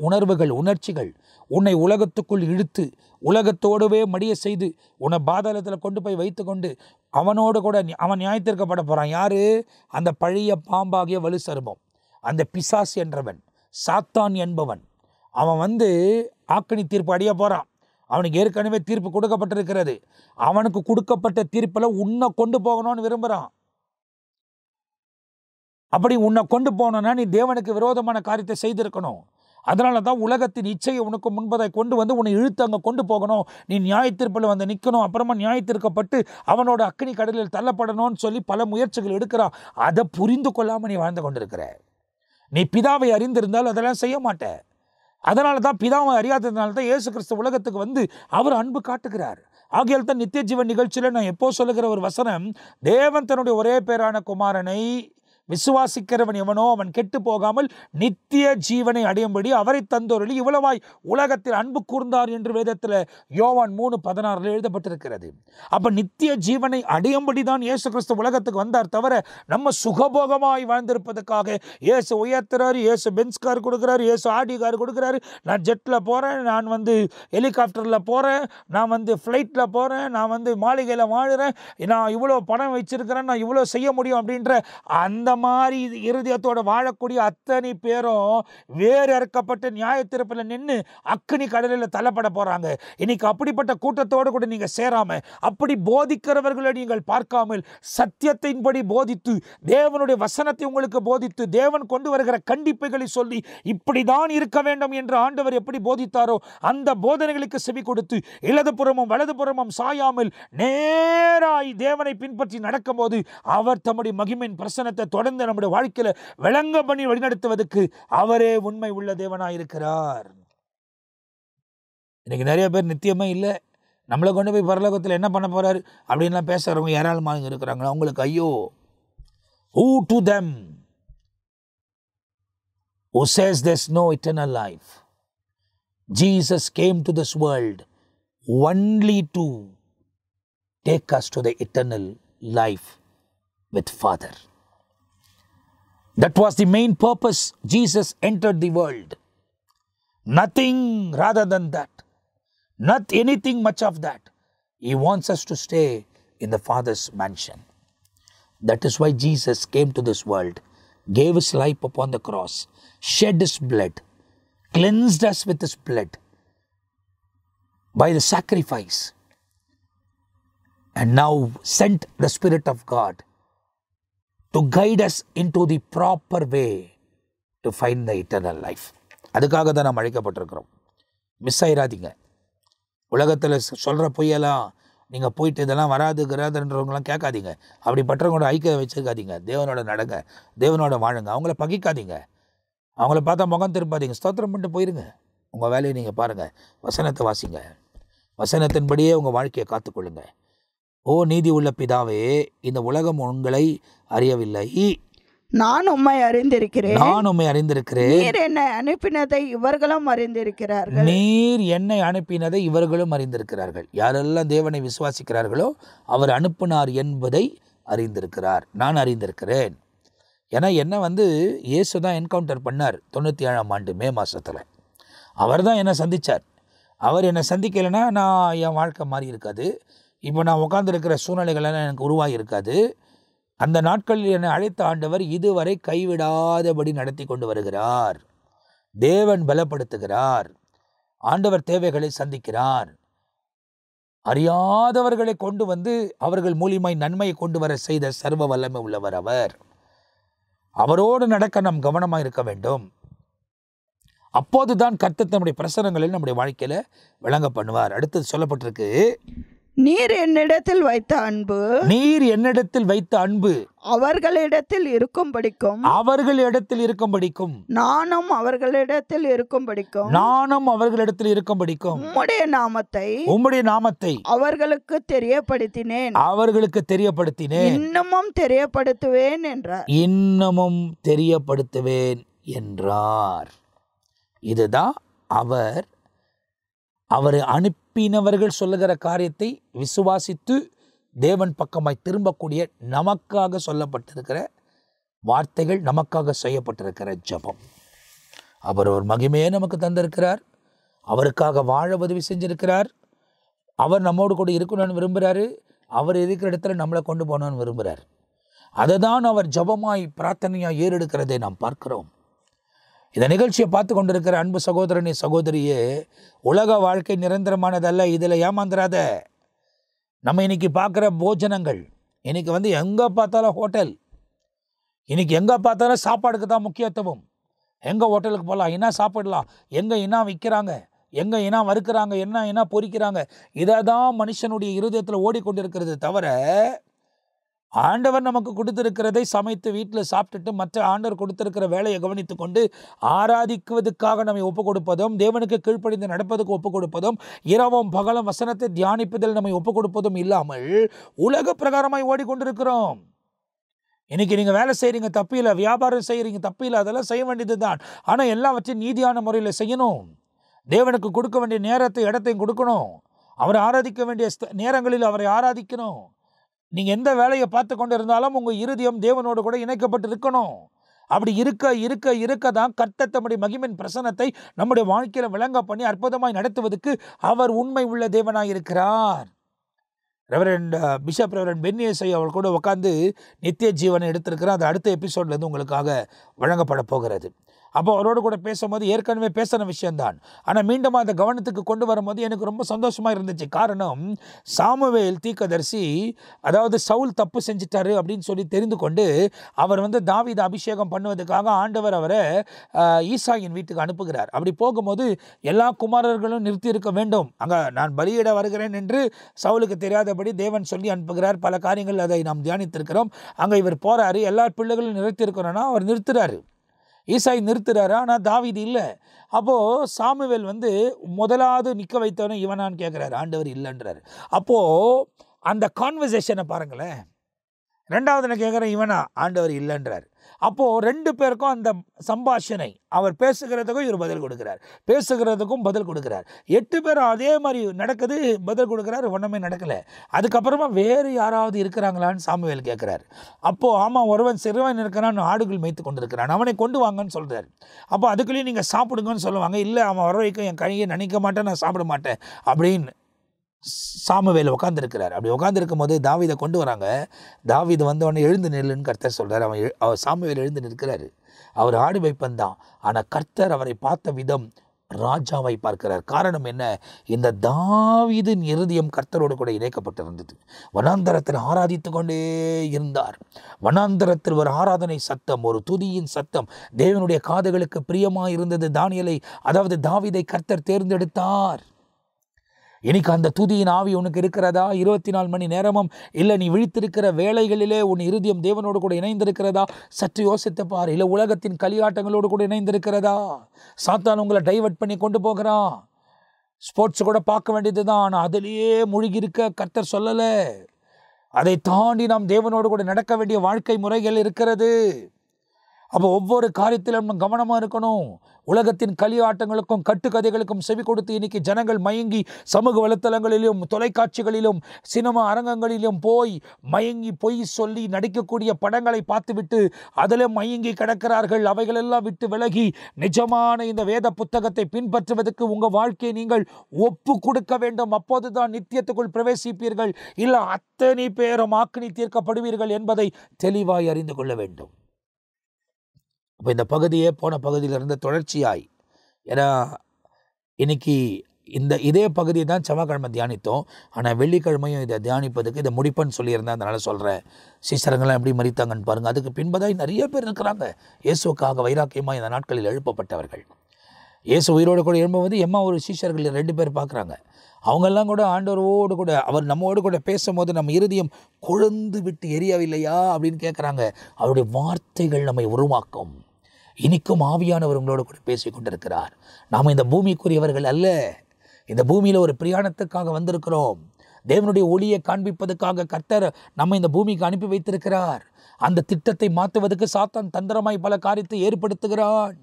உணர்வுகள், உணர்ச்சிகள் உன்னை உலகத்துக்குள் இழுத்து உலகத்தோடவே மடிய செய்து உன்னை பாதாளத்தில் கொண்டு போய் வைத்து கொண்டு அவனோடு கூட அவன் நியாயத்திற்கப்பட போகிறான். யாரு? அந்த பழைய பாம்பாகிய வலு சர்மம், அந்த பிசாஸ் என்றவன், சாத்தான் என்பவன். அவன் வந்து ஆக்கணி தீர்ப்பு அடைய போகிறான். அவனுக்கு ஏற்கனவே தீர்ப்பு கொடுக்கப்பட்டிருக்கிறது. அவனுக்கு கொடுக்கப்பட்ட தீர்ப்பில் உன்னை கொண்டு போகணும்னு விரும்புகிறான். அப்படி உன்னை கொண்டு போகணும்னா நீ தேவனுக்கு விரோதமான காரியத்தை செய்திருக்கணும். அதனால தான் உலகத்தின் இச்சையை உனக்கு முன்பதை கொண்டு வந்து உன்னை இழுத்து அங்கே கொண்டு போகணும். நீ நியாயத்தீர்ப்பில் வந்து நிற்கணும். அப்புறமா நியாயத்தீர்க்கப்பட்டு அவனோட அக்கினி கடலில் தள்ளப்படணும்னு சொல்லி பல முயற்சிகள் எடுக்கிறான். அதை புரிந்து கொள்ளாமல் நீ வாழ்ந்து கொண்டிருக்கிற. நீ பிதாவை அறிந்திருந்தால் அதெல்லாம் செய்ய மாட்ட. அதனால தான் பிதாவை அறியாததுனால தான் இயேசு கிறிஸ்து உலகத்துக்கு வந்து அவர் அன்பு காட்டுகிறார். ஆகையால் தான் நித்திய ஜீவன் நிகழ்ச்சியில் நான் எப்போ சொல்லுகிற ஒரு வசனம், தேவன் தன்னுடைய ஒரே பேரான குமாரனை விசுவாசிக்கிறவன் எவனோ அவன் கெட்டு போகாமல் நித்திய ஜீவனை அடையும்படி அவரை தந்தோரளி இவ்வளவாய் உலகத்தில் அன்பு கூர்ந்தார் என்று வேதத்தில் யோவான் 3:16 எழுதப்பட்டிருக்கிறது. அப்ப நித்திய ஜீவனை அடையும்படி தான் இயேசு கிறிஸ்து உலகத்துக்கு வந்தார், தவிர நம்ம சுகபோகமாய் வாழ்ந்திருப்பதற்காக. இயேசு உயர்த்துறாரு, இயேசு பென்ஸ் கார் கொடுக்குறாரு, இயேசு ஆடி கார் கொடுக்குறாரு. நான் ஜெட்டில் போகிறேன், நான் ஹெலிகாப்டரில் போகிறேன், நான் ஃப்ளைட்டில் போகிறேன், நான் மாளிகையில் வாழுறேன், நான் இவ்வளோ பணம் வச்சிருக்கிறேன், நான் இவ்வளோ செய்ய முடியும் அப்படின்ற அந்த மாதிரி இருதயத்தோட வாழக்கூடிய அத்தனை பேரும் வேறு இறக்கப்பட்ட நியாய தீர்ப்பில் நின்று அக்கினி கடலில் தள்ளப்பட போறாங்க. இன்னைக்கு அப்படிப்பட்ட கூட்டத்தோடு கூட நீங்க சேராம, அப்படி போதிக்கிறவர்களை நீங்கள் பார்க்காமல், சத்தியத்தின்படி போதித்து, தேவனுடைய வசனத்தை உங்களுக்கு போதித்து, தேவன் கொண்டு வருகிற கண்டிப்புகளை சொல்லி இப்படிதான் இருக்க வேண்டும் என்று ஆண்டவர் எப்படி போதித்தாரோ அந்த போதனைகளுக்கு செவி கொடுத்து, இடதுபுறமும் வலதுபுறமும் சாயாமல் நேராய் தேவனை பின்பற்றி நடக்கும்போது அவர் தம்முடைய மகிமையின் பிரசன்னத்தை தொடர்ந்து நம்முடைய வாழ்க்கையில விளங்க பண்ணி வழிநடத்துவதற்கு அவரே உண்மை உள்ள தேவனாயிருக்கிறார். இன்னைக்கு நிறைய பேர் நித்தியமே இல்லை, நம்மளை கொண்டு போய் பரலோகத்தில் என்ன பண்ண போறாரு அப்படின்லாம் பேசுறவங்க ஏராளமாக இருக்கிறாங்க. அவங்களுக்கு ஐயோ. Who to them who says there's no eternal life? Jesus came to this world only to take us to the eternal life with Father. That was the main purpose Jesus entered the world. Nothing rather than that. Not anything much of that. He wants us to stay in the Father's mansion. That is why Jesus came to this world, gave his life upon the cross, shed his blood, cleansed us with his blood by the sacrifice, and now sent the Spirit of God to guide us into the proper way to find the eternal life. அதுக்காக தான் நாம் அழைக்கப்பட்டிருக்கிறோம். Miss ஆயிராதீங்க. உலகத்தில் சொல்கிற பொய்யெல்லாம் நீங்கள் போயிட்டு இதெல்லாம் வராதுங்கிறாதுன்றவங்களாம் கேட்காதீங்க. அப்படிப்பட்டவங்களோட ஐக்கியம் வச்சுருக்காதீங்க. தேவனோட நடங்க, தேவனோட வாழுங்க. அவங்கள பகிக்காதீங்க, அவங்கள பார்த்தா முகம் திருப்பாதீங்க. ஸ்தோத்திரம் பண்ணிட்டு போயிருங்க. உங்கள் வேலையை நீங்கள் பாருங்கள், வசனத்தை வாசிங்க, வசனத்தின்படியே உங்கள் வாழ்க்கையை காத்துக்கொள்ளுங்க. ஓ நீதி உள்ள பிதாவே, இந்த உலகம் உங்களை அறியவில்லை, நான் உம்மை அறிந்திருக்கிறேன். நான் உம்மை அறிந்திருக்கிறேன். நீர் என்னை அனுப்பினதை இவர்களும் அறிந்திருக்கிறார்கள். நீர் என்னை அனுப்பினதை இவர்களும் அறிந்திருக்கிறார்கள். யாரெல்லாம் தேவனை விசுவாசிக்கிறார்களோ அவர் அனுப்பினார் என்பதை அறிந்திருக்கிறார். நான் அறிந்திருக்கிறேன். ஏன்னா என்னை இயேசு தான் என்கவுண்டர் பண்ணார் 97ஆம் ஆண்டு மே மாதத்தில். அவர் தான் என்னை சந்தித்தார். அவர் என்னை சந்திக்கலைன்னா நான் என் வாழ்க்கை மாறி இருக்காது. இப்போ நான் உட்காந்துருக்கிற சூழ்நிலைகளெல்லாம் எனக்கு உருவாகி இருக்காது. அந்த நாட்களில் என்னை அழைத்த ஆண்டவர் இதுவரை கைவிடாதபடி நடத்தி கொண்டு வருகிறார். தேவன் பலப்படுத்துகிறார். ஆண்டவர் தேவைகளை சந்திக்கிறார். அறியாதவர்களை கொண்டு அவர்கள் மூலியமாய் நன்மையை கொண்டு வர செய்த சர்வ வல்லமை உள்ளவர் அவர். அவரோடு நடக்க நாம் கவனமாக இருக்க வேண்டும். அப்போதுதான் கர்த்தர் நம்முடைய பிரசனங்களில் நம்முடைய வாழ்க்கையில விளங்க பண்ணுவார். அடுத்தது சொல்லப்பட்டிருக்கு, நீர் என்னிடத்தில் வைத்த அன்பு, நீர் என்னிடத்தில் வைத்த அன்பு அவர்களிடத்தில் இருக்கும்படிக்கும், அவர்களிடத்தில் இருக்கும்படிக்கும், நானும் அவர்களிடத்தில் இருக்கும்படிக்கும், நானும் அவர்களிடத்தில் இருக்கும்படிக்கும், உம்முடைய நாமத்தை, உம்முடைய நாமத்தை அவர்களுக்கு தெரியப்படுத்தினேன், அவர்களுக்கு தெரியப்படுத்தினேன், இன்னமும் தெரியப்படுத்துவேன் என்றார். இன்னமும் தெரியப்படுத்துவேன் என்றார். இதுதான் அவரை அனுப்பினவர்கள் சொல்லுகிற காரியத்தை விசுவாசித்து தேவன் பக்கமாய் திரும்பக்கூடிய நமக்காக சொல்லப்பட்டிருக்கிற வார்த்தைகள், நமக்காக செய்யப்பட்டிருக்கிற ஜெபம். அவர் ஒரு மகிமையை நமக்கு தந்திருக்கிறார். அவருக்காக வாழ உதவி செஞ்சிருக்கிறார். அவர் நம்மோடு கூட இருக்கணும்னு விரும்புகிறாரு. அவர் இருக்கிற இடத்துல நம்மளை கொண்டு போகணும்னு விரும்புகிறார். அதை தான் அவர் ஜெபமாய் பிரார்த்தனையாக ஏறெடுக்கிறதை நாம் பார்க்கிறோம். இந்த நிகழ்ச்சியை பார்த்து கொண்டிருக்கிற அன்பு சகோதரனே சகோதரியே, உலக வாழ்க்கை நிரந்தரமானதல்ல. இதில் ஏமாந்துராத. நம்ம இன்னைக்கு பார்க்குற போஜனங்கள், இன்னைக்கு எங்கே பார்த்தாலும் ஹோட்டல், இன்னைக்கு எங்கே பார்த்தாலும் சாப்பாடுக்கு தான் முக்கியத்துவம். எங்கே ஹோட்டலுக்கு போகலாம், என்ன சாப்பிடலாம், எங்கே என்ன விற்கிறாங்க, எங்கே என்ன வறுக்கிறாங்க, என்ன பொரிக்கிறாங்க, இதை தான் மனுஷனுடைய இருதயத்தில் ஓடிக்கொண்டிருக்கிறது. தவிர ஆண்டவர் நமக்கு கொடுத்திருக்கிறதை சமைத்து வீட்டில் சாப்பிட்டுட்டு மற்ற ஆண்டவர் கொடுத்திருக்கிற வேலையை கவனித்து கொண்டு ஆராதிக்குவதற்காக நம்மை ஒப்புக் கொடுப்பதும், தேவனுக்கு கீழ்ப்படிந்து நடப்பதுக்கு ஒப்புக் கொடுப்பதும், இரவும் பகலும் வசனத்தை தியானிப்பதில் நம்மை ஒப்புக் கொடுப்பதும் இல்லாமல் உலக பிரகாரமாய் ஓடிக்கொண்டிருக்கிறோம். இன்னைக்கு நீங்கள் வேலை செய்கிறீங்க, தப்பில்லை. வியாபாரம் செய்கிறீங்க, தப்பில்லை. அதெல்லாம் செய்ய வேண்டியது தான். ஆனால் எல்லாவற்றையும் நீதியான முறையில் செய்யணும். தேவனுக்கு கொடுக்க வேண்டிய நேரத்தை, இடத்தையும் கொடுக்கணும். அவரை ஆராதிக்க வேண்டிய நேரங்களில் அவரை ஆராதிக்கணும். நீங்கள் எந்த வேலையை பார்த்து கொண்டு இருந்தாலும் உங்கள் இருதயம் தேவனோடு கூட இணைக்கப்பட்டு இருக்கணும். அப்படி இருக்க இருக்க இருக்க தான் கர்த்தர் தம்முடைய மகிமையின் பிரசன்னத்தை நம்முடைய வாழ்க்கையில் விளங்க பண்ணி அற்புதமாய் நடத்துவதற்கு அவர் உண்மை உள்ள தேவனாய் இருக்கிறார். பிஷப் ரெவரண்ட் பென்னியேசை அவள் கூட உட்காந்து நித்திய ஜீவனை எடுத்திருக்கிறார். அது அடுத்த எபிசோட்லேருந்து உங்களுக்காக வழங்கப்பட போகிறது. அப்போ அவரோடு கூட பேசும்போது ஏற்கனவே பேசின விஷயம்தான், ஆனால் மீண்டும் அந்த கவனத்துக்கு கொண்டு வரும்போது எனக்கு ரொம்ப சந்தோஷமாக இருந்துச்சு. காரணம், சாமுவேல் தீர்க்கதரிசி, அதாவது சவுல் தப்பு செஞ்சிட்டாரு அப்படின்னு சொல்லி தெரிந்து கொண்டு அவர் தாவீதை அபிஷேகம் பண்ணுவதற்காக ஆண்டவர் அவரை ஈசாயின் வீட்டுக்கு அனுப்புகிறார். அப்படி போகும்போது எல்லா குமாரர்களும் நிறுத்தி இருக்க வேண்டும், அங்கே நான் பலியிட வருகிறேன் என்று சவுலுக்கு தெரியாதபடி தேவன் சொல்லி அனுப்புகிறார். பல காரியங்கள் அதை நாம் தியானித்திருக்கிறோம். அங்கே இவர் போகிறாரு, எல்லா பிள்ளைகளும் நிறுத்தி இருக்கிறோன்னா அவர் நிறுத்துறாரு. ஈசாய் நிறுத்துறாரு, ஆனால் தாவீது இல்லை. அப்போது சாமுவேல் முதலாவது நிற்க வைத்தவனே இவனான்னு கேட்குறாரு. ஆண்டவர் இல்லைன்றாரு. அப்போது அந்த கான்வர்சேஷனை பாருங்களேன். ரெண்டாவது நான் கேட்குறேன், இவனா? ஆண்டவர் இல்லைன்றார். அப்போது ரெண்டு பேருக்கும் அந்த சம்பாஷணை, அவர் பேசுகிறதுக்கும் இவர் பதில் கொடுக்குறார், பேசுகிறதுக்கும் பதில் கொடுக்குறார். 8 பேரும் அதே மாதிரி நடக்குது, பதில் கொடுக்குறாரு, ஒன்றுமே நடக்கலை. அதுக்கப்புறமா வேறு யாராவது இருக்கிறாங்களான்னு சாமுவேல் கேட்குறாரு. அப்போது ஆமாம், ஒருவன் சிறுவன் இருக்கிறான், ஆடுகள் மேய்த்து கொண்டு இருக்கிறான், அவனை கொண்டு வாங்கன்னு சொல்கிறார். அப்போ அதுக்குள்ளேயும் நீங்கள் சாப்பிடுங்கன்னு சொல்லுவாங்க. இல்லை, அவன் வர வரைக்கும் என் கையை நினைக்க மாட்டேன், நான் சாப்பிட மாட்டேன் அப்படின்னு சாமுவேல் உட்காந்துருக்கிறார். அப்படி உட்காந்துருக்கும் போது தாவீதை கொண்டு வராங்க. தாவீது வந்தவொடனே எழுந்து நில்லுன்னு கர்த்தர் சொல்கிறார். அவர் சாமுவேல் எழுந்து நிற்கிறாரு. அவர் ஆடு வைப்பன் தான், ஆனால் கர்த்தர் அவரை பார்த்த விதம் ராஜாவை பார்க்கிறார். காரணம் என்ன? இந்த தாவீதின் இருதயம் கர்த்தரோடு கூட இணைக்கப்பட்டிருந்தது. வனாந்தரத்தில் ஆராதித்து கொண்டே இருந்தார். வனாந்தரத்தில் ஒரு ஆராதனை சத்தம், ஒரு துதியின் சத்தம் தேவனுடைய காதுகளுக்கு பிரியமாக இருந்தது. தானியேலை, அதாவது தாவீதை கர்த்தர் தேர்ந்தெடுத்தார். இன்னைக்கு அந்த துதியின் ஆவி உனக்கு இருக்கிறதா? 24 மணி நேரமும் இல்லை, நீ விழித்திருக்கிற வேளைகளிலே உன் இருதயம் தேவனோடு கூட இணைந்திருக்கிறதா? சற்று யோசித்து பார். இல்லை உலகத்தின் களியாட்டங்களோடு கூட இணைந்திருக்கிறதா? சாத்தான் உங்களை டைவர்ட் பண்ணி கொண்டு போகிறான். ஸ்போர்ட்ஸ் கூட பார்க்க வேண்டியது தான், ஆனால் அதிலேயே மூழ்கி இருக்க கர்த்தர் சொல்லலை. அதை தாண்டி நாம் தேவனோடு கூட நடக்க வேண்டிய வாழ்க்கை முறைகள் இருக்கிறது. அப்போ ஒவ்வொரு காரியத்திலும் நம்ம கவனமாக இருக்கணும். உலகத்தின் களியாட்டங்களுக்கும் கட்டுக்கதைகளுக்கும் செவி கொடுத்து இன்னைக்கு ஜனங்கள் மயங்கி சமூக வலைத்தளங்களிலும் தொலைக்காட்சிகளிலும் சினிமா அரங்கங்களிலும் போய் மயங்கி பொய் சொல்லி நடிக்கக்கூடிய படங்களை பார்த்துவிட்டு அதில் மயங்கி கிடக்கிறார்கள். அவைகளெல்லாம் விட்டு விலகி நிஜமான இந்த வேத புத்தகத்தை பின்பற்றுவதற்கு உங்கள் வாழ்க்கையை நீங்கள் ஒப்பு கொடுக்க வேண்டும். அப்போது தான் நித்தியத்துக்குள் பிரவேசிப்பீர்கள். இல்லை அத்தனை பேரும் ஆக்கினி தீர்க்கப்படுவீர்கள் என்பதை தெளிவாய் அறிந்து கொள்ள வேண்டும். அப்போ இந்த பகுதியே போன பகுதியிலிருந்து தொடர்ச்சியாய், ஏன்னா இன்னைக்கு இதே பகுதியை தான் செவ்வாய்க்கிழமை தியானித்தோம். ஆனால் வெள்ளிக்கிழமையும் இதை தியானிப்பதுக்கு இதை முடிப்பேன்னு சொல்லியிருந்தேன். அதனால் சொல்கிறேன், சீசரங்கள்லாம் எப்படி மரித்தாங்கன்னு பாருங்கள். அதுக்கு பின்பதாய் நிறைய பேர் இருக்கிறாங்க இயேசுக்காக வைராக்கியமாக இந்த நாட்களில் எழுப்பப்பட்டவர்கள். இயேசு உயிரோடு கூட எழும்பும்போது ஒரு சீஷர்கள் 2 பேர் பார்க்குறாங்க. அவங்கெல்லாம் கூட ஆண்டவரோடு கூட அவர் நம்மோடு கூட பேசும்போது நம்ம இருதயம் கொழுந்து விட்டு எரியவில்லையா அப்படின்னு கேட்குறாங்க. அவருடைய வார்த்தைகள் நம்மை உருவாக்கும். இனிக்கும் ஆவியானவர் உங்களோடு கூட பேசி கொண்டிருக்கிறார். நாம் இந்த பூமிக்குரியவர்கள் அல்ல. இந்த பூமியில் ஒரு பிரயாணத்துக்காக வந்திருக்கிறோம். தேவனுடைய ஒளியை காண்பிப்பதற்காக கர்த்தர் நம்ம இந்த பூமிக்கு அனுப்பி வைத்திருக்கிறார். அந்த திட்டத்தை மாற்றுவதற்கு சாத்தான் தந்திரமாய் பல காரியத்தை ஏற்படுத்துகிறான்.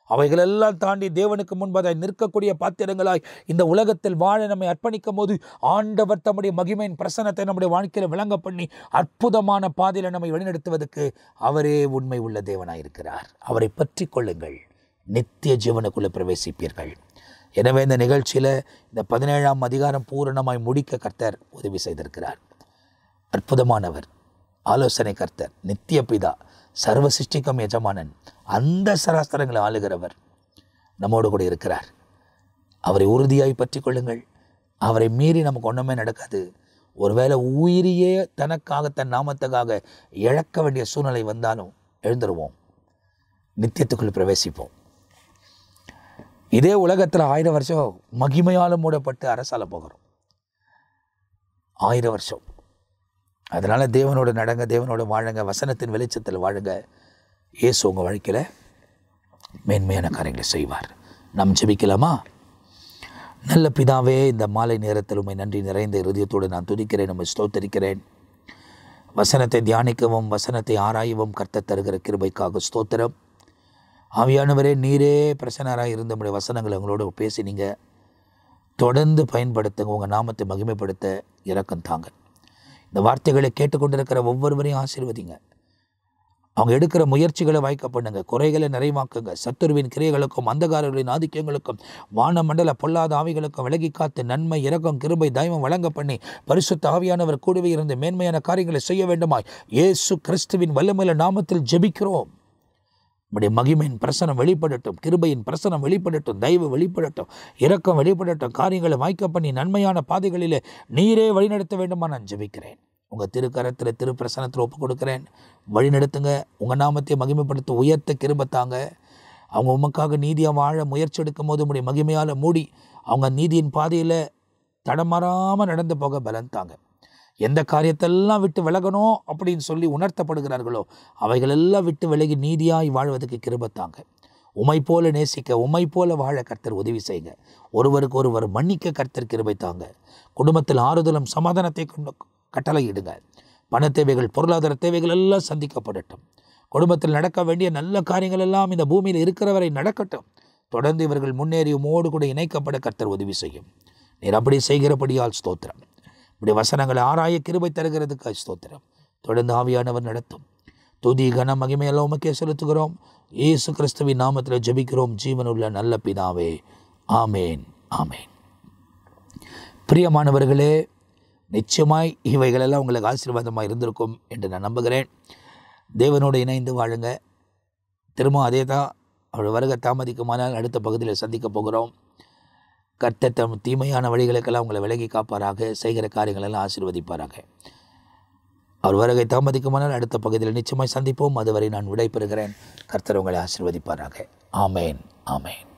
அவைகளெல்லாம் தாண்டி தேவனுக்கு முன்பதாய் நிற்கக்கூடிய பாத்திரங்களாய் இந்த உலகத்தில் வாழ நம்மை அர்ப்பணிக்கும் போது ஆண்டவர் தம்முடைய மகிமையின் பிரசன்னத்தை நம்முடைய வாழ்க்கையில் விளங்க பண்ணி அற்புதமான பாதையில் நம்மை வழிநடத்துவதற்கு அவரே உண்மை உள்ள தேவனாயிருக்கிறார். அவரை பற்றி கொள்ளுங்கள், நித்திய ஜீவனுக்குள்ளே பிரவேசிப்பீர்கள். எனவே இந்த நிகழ்ச்சியில் இந்த 17ஆம் அதிகாரம் பூரணமாய் முடிக்க கர்த்தர் உதவி செய்திருக்கிறார். அற்புதமானவர், ஆலோசனை கர்த்தர், நித்திய பிதா, சர்வ சிருஷ்டிக்கும் எஜமானன், அந்த சராஸ்திரங்களை ஆளுகிறவர் நம்மோடு கூட இருக்கிறார். அவரை உறுதியாய் பற்றி கொள்ளுங்கள். அவரை மீறி நமக்கு ஒன்றுமே நடக்காது. ஒருவேளை உயிரியே தனக்காக தன் நாமத்துக்காக இழக்க வேண்டிய சூழ்நிலை வந்தாலும் எழுந்துருவோம், நித்தியத்துக்குள் பிரவேசிப்போம். இதே உலகத்தில் 1000 வருஷம் மகிமையாலும் மூடப்பட்டு அரசால போகிறோம். 1000 வருஷம் அதனால் தேவனோட நடங்க, தேவனோட வாழுங்க, வசனத்தின் வெளிச்சத்தில் வாழுங்க. இயேசு உங்கள் வாழ்க்கையில் மேன்மையான காரியங்களை செய்வார். நாம் ஜெபிக்கலாமா? நல்ல பிதாவே, இந்த மாலை நேரத்தில் உம்மை நன்றி நிறைந்த இருதயத்தோடு நான் துதிக்கிறேன், நம்மை ஸ்தோத்தரிக்கிறேன். வசனத்தை தியானிக்கவும் வசனத்தை ஆராயவும் கர்த்தர் தருகிற கிருபைக்காக ஸ்தோத்திரம். ஆவியானவரே, நீரே பிரசன்னராக இருந்த நம்முடைய வசனங்களை உங்களோட பேசினீங்க. தொடர்ந்து பயன்படுத்துங்க. உங்கள் நாமத்தை மகிமைப்படுத்த இரக்கம் தாங்க. இந்த வார்த்தைகளை கேட்டுக்கொண்டிருக்கிற ஒவ்வொருவரையும் ஆசீர்வதிங்க. அவங்க எடுக்கிற முயற்சிகளை வாய்க்க பண்ணுங்க, குறைகளை நிறைவாக்குங்க. சத்துருவின் கிரியைகளுக்கும் அந்தகாரர்களின் ஆதிக்கங்களுக்கும் வானமண்டல பொல்லாத ஆவிகளுக்கும் விலகி காத்து நன்மை, இரக்கம், கிருபை, தயவும் வழங்க பண்ணி பரிசுத்த ஆவியானவர் கூடவே இருந்து மேன்மையான காரியங்களை செய்ய வேண்டுமாய் இயேசு கிறிஸ்துவின் வல்லமையுள்ள நாமத்தில் ஜெபிக்கிறோம். நம்முடைய மகிமையின் பிரசனம் வெளிப்படட்டும், கிருபையின் பிரசனம் வெளிப்படட்டும், தயவு வெளிப்படட்டும், இரக்கம் வெளிப்படட்டும். காரியங்களை வாய்க்க பண்ணி நன்மையான பாதைகளிலே நீரே வழிநடத்த வேண்டுமா நான் ஜெபிக்கிறேன். உங்கள் திருக்கரத்தில் திருப்பிரசனத்தில் ஒப்பு கொடுக்குறேன். வழிநடத்துங்க. உங்கள் நாமத்தை மகிமைப்படுத்த உயர்த்த கிருபத்தாங்க. அவங்க உமக்காக நீதியாக வாழ முயற்சி எடுக்கும் போது உங்களுடைய மகிமையால் மூடி அவங்க நீதியின் பாதையில் தடமாறாமல் நடந்து போக பலன் தாங்க. எந்த காரியத்தெல்லாம் விட்டு விலகணும் அப்படின்னு சொல்லி உணர்த்தப்படுகிறார்களோ அவைகளெல்லாம் விட்டு விலகி நீதியாய் வாழ்வதற்கு கிருபத்தாங்க. உமை போல நேசிக்க, உமை போல வாழ கர்த்தர் உதவி செய்யுங்க. ஒருவருக்கு ஒருவர் மன்னிக்க கர்த்தர் கிருபை தாங்க. குடும்பத்தில் ஆறுதலும் சமாதானத்தை கொண்டு கட்டளையிடுங்க. பண தேவைகள், பொருளாதார தேவைகள் எல்லாம் சந்திக்கப்படட்டும். குடும்பத்தில் நடக்க வேண்டிய நல்ல காரியங்கள் எல்லாம் இந்த பூமியில் இருக்கிறவரை நடக்கட்டும். தொடர்ந்து இவர்கள் முன்னேறி உமோடு கூட இணைக்கப்பட கர்த்தர் உதவி செய்யும். நீர் அப்படி செய்கிறபடியால் ஸ்தோத்திரம். இப்படி வசனங்களை ஆராய கிருபை தருகிறதுக்கு ஸ்தோத்திரம். தொடர்ந்து ஆவியானவர் நடத்தும். துதி கன மகிமையெல்லாம் உமக்கே செலுத்துகிறோம். இயேசு கிறிஸ்துவின் நாமத்தில் ஜெபிக்கிறோம் ஜீவனுள்ள நல்ல பிதாவே. ஆமேன், ஆமேன். பிரியமானவர்களே, நிச்சயமாய் இவைகளெல்லாம் உங்களுக்கு ஆசீர்வாதமாக இருந்திருக்கும் என்று நான் நம்புகிறேன். தேவனோடு இணைந்து வாழுங்க. திரும்ப அதே தான் அவள் வருகை தாமதிக்குமானால் அடுத்த பகுதியில் சந்திக்க போகிறோம். கர்த்தர் தம் தீமையான வழிகளுக்கெல்லாம் உங்களை விலகி காப்பாராக, செய்கிற காரியங்களெல்லாம் ஆசீர்வதிப்பாராக. அவர் வருகை தாமதிக்குமானால் அடுத்த பகுதியில் நிச்சயமாய் சந்திப்போம். அதுவரை நான் விடைபெறுகிறேன். கர்த்தர் உங்களை ஆசீர்வதிப்பாராக. ஆமேன், ஆமேன்.